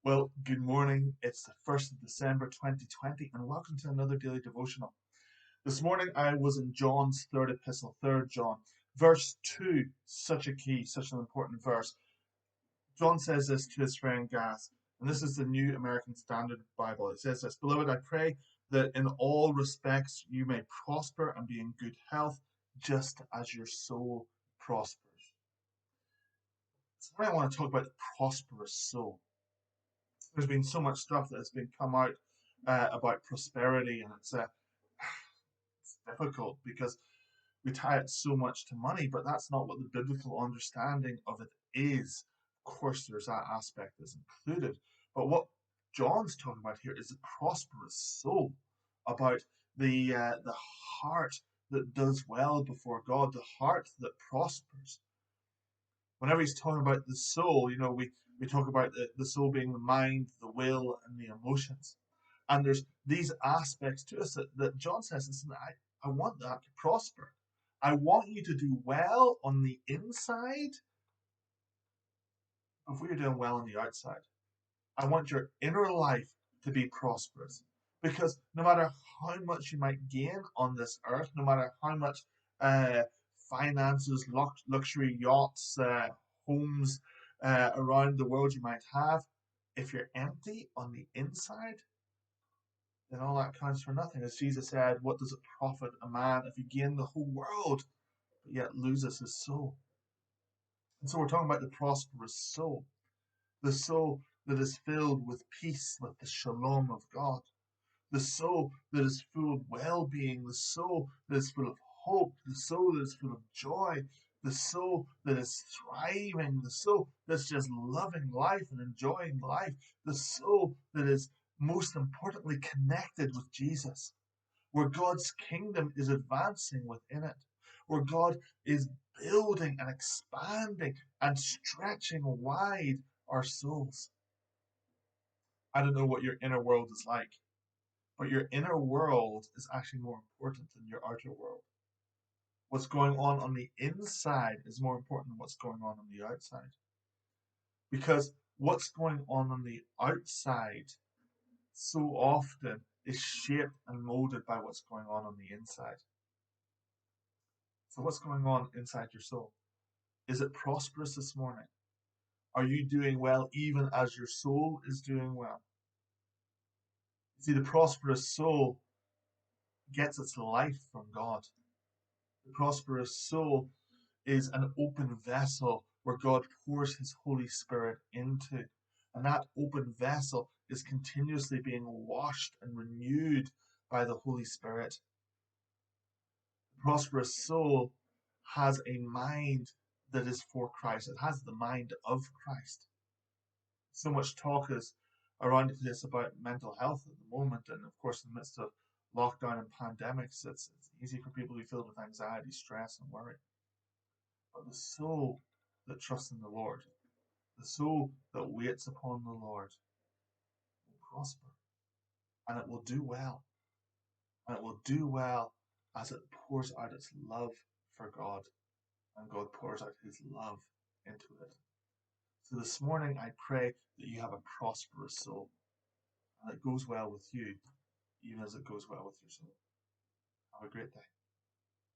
Well, good morning. It's the 1st of December 2020, and welcome to another daily devotional. This morning I was in John's third epistle, 3rd John, verse 2, such a key, such an important verse. John says this to his friend Gas, and this is the New American Standard Bible. It says this: Beloved, I pray that in all respects you may prosper and be in good health, just as your soul prospers. So I want to talk about the prosperous soul. There's been so much stuff that has been come out about prosperity, and it's difficult because we tie it so much to money, but that's not what the biblical understanding of it is. Of course, there's that aspect that's included, but what John's talking about here is the prosperous soul, about the heart that does well before God, the heart that prospers. Whenever he's talking about the soul, we talk about the soul being the mind, the will, and the emotions. And there's these aspects to us that John says, listen, I want that to prosper. I want you to do well on the inside before you're doing well on the outside. I want your inner life to be prosperous. Because no matter how much you might gain on this earth, no matter how much uh, finances, luxury yachts, homes around the world you might have, if you're empty on the inside, then all that counts for nothing. As Jesus said, what does it profit a man if he gain the whole world, but yet loses his soul? And so we're talking about the prosperous soul, the soul that is filled with peace, with the shalom of God, the soul that is full of well-being, the soul that is full of hope, the soul that is full of joy, the soul that is thriving, the soul that's just loving life and enjoying life, the soul that is most importantly connected with Jesus, where God's kingdom is advancing within it, where God is building and expanding and stretching wide our souls. I don't know what your inner world is like, but your inner world is actually more important than your outer world. What's going on the inside is more important than what's going on the outside. Because what's going on the outside so often is shaped and molded by what's going on the inside. So what's going on inside your soul? Is it prosperous this morning? Are you doing well even as your soul is doing well? See, the prosperous soul gets its life from God. The prosperous soul is an open vessel where God pours his Holy Spirit into. And that open vessel is continuously being washed and renewed by the Holy Spirit. The prosperous soul has a mind that is for Christ. It has the mind of Christ. So much talk is around the place about mental health at the moment, and of course, in the midst of lockdown and pandemics, it's easy for people to be filled with anxiety, stress, and worry. But the soul that trusts in the Lord, the soul that waits upon the Lord, will prosper, and it will do well, and it will do well as it pours out its love for God, and God pours out his love into it. So this morning, I pray that you have a prosperous soul, and it goes well with you, even as it goes well with your soul. Have a great day.